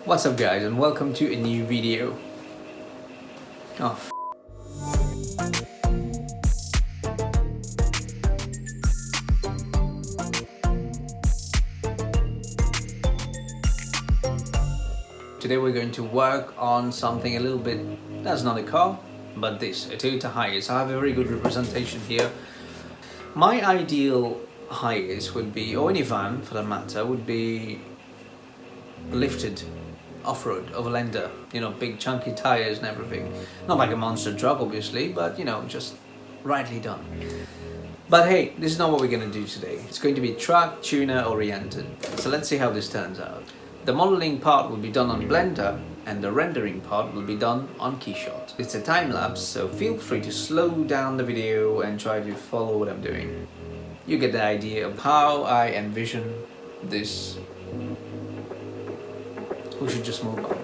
What's up guys, and welcome to a new video. Today we're going to work on something a little bit, that's not a car, but this, a Toyota Hiace. I have a very good representation here. My ideal Hiace would be, or any van for that matter, would be lifted off-road, overlander, big chunky tires and everything. Not like a monster truck obviously, but just rightly done. But hey, this is not what we're going to do today. It's going to be truck tuner oriented. So let's see how this turns out. The modeling part will be done on Blender and the rendering part will be done on Keyshot. It's a time lapse, so feel free to slow down the video and try to follow what I'm doing. You get the idea of how I envision this. We should just move on.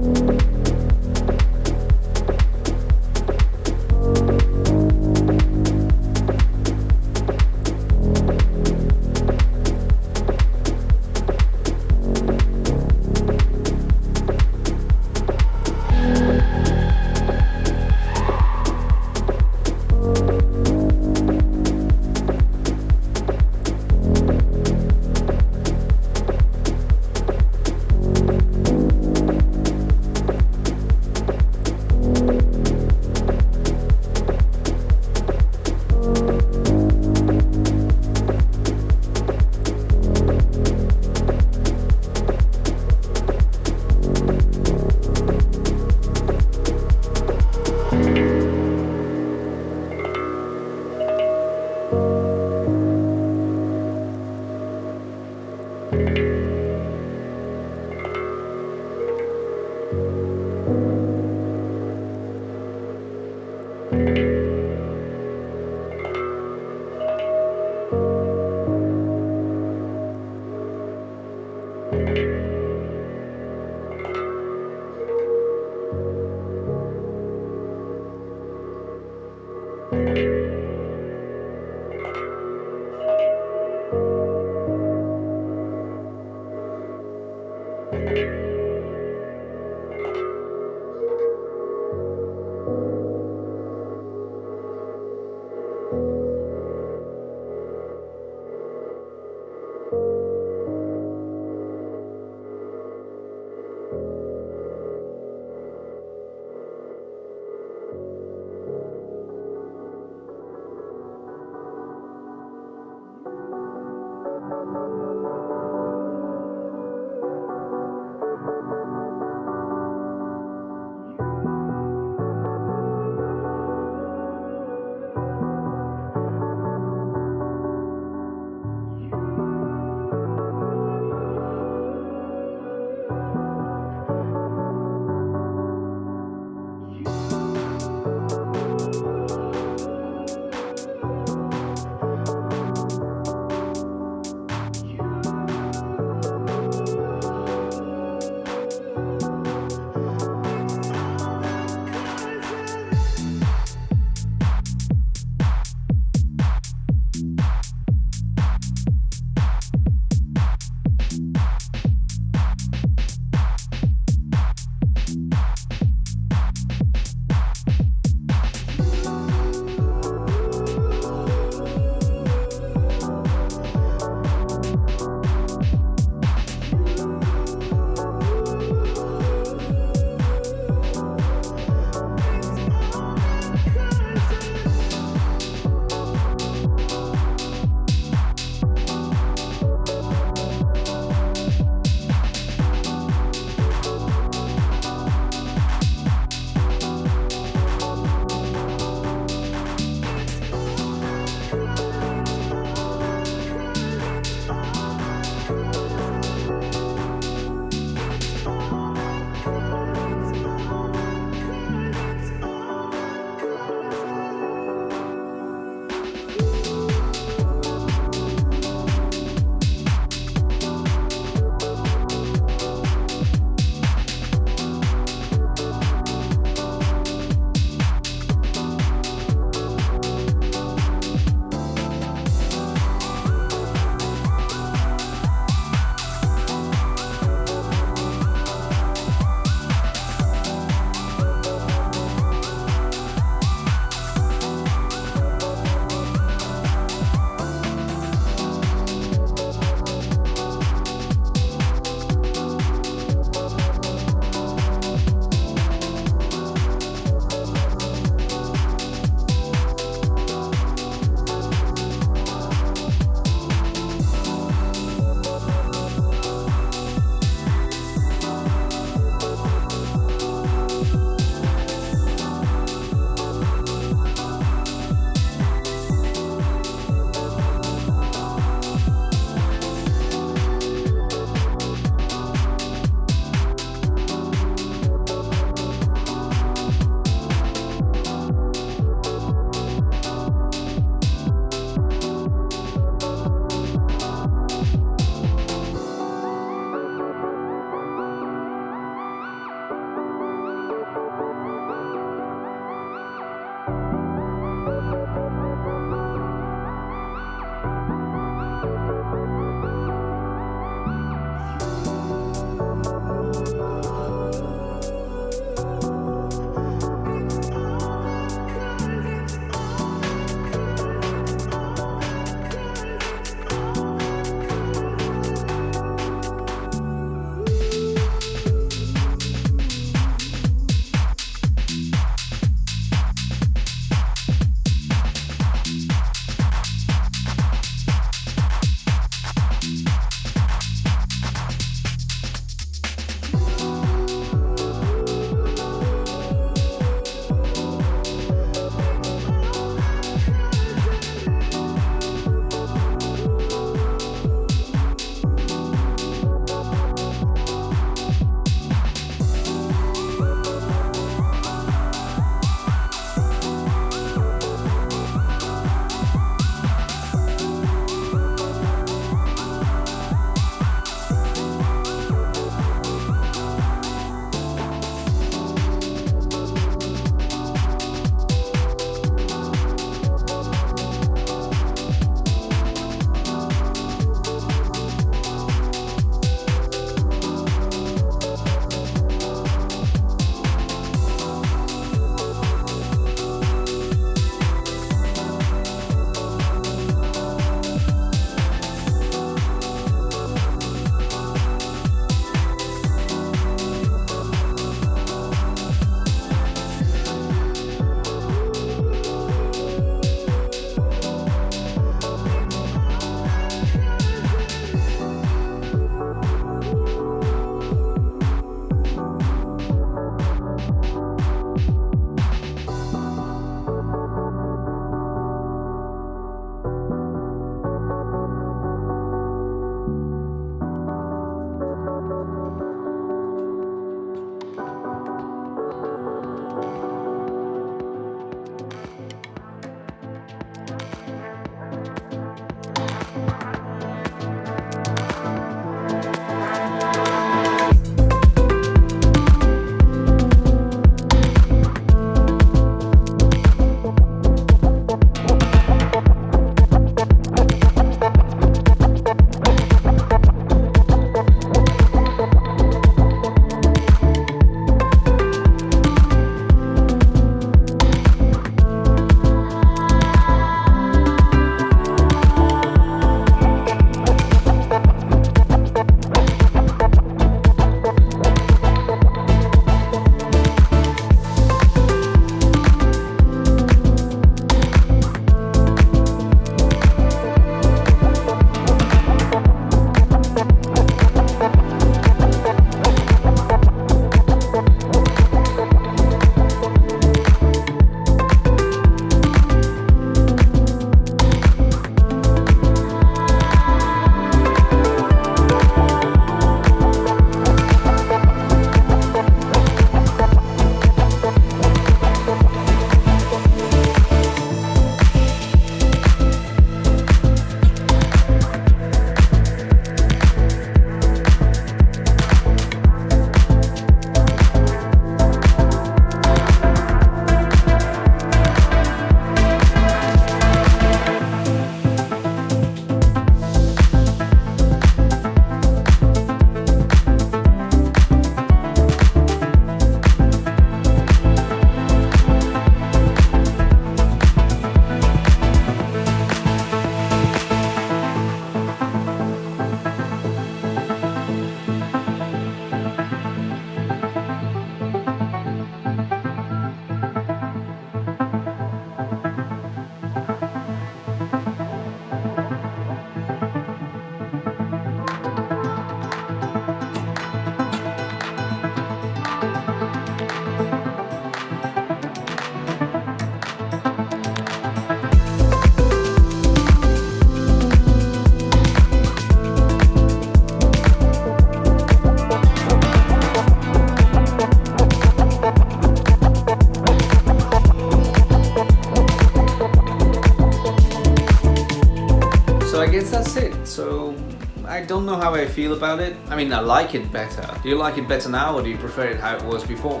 I don't know how I feel about it. I mean, I like it better. Do you like it better now, or do you prefer it how it was before?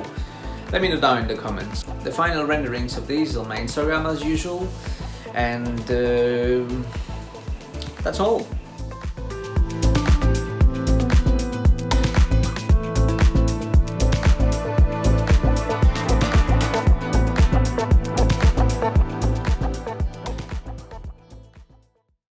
Let me know down in the comments. The final renderings of these on my Instagram as usual, and that's all.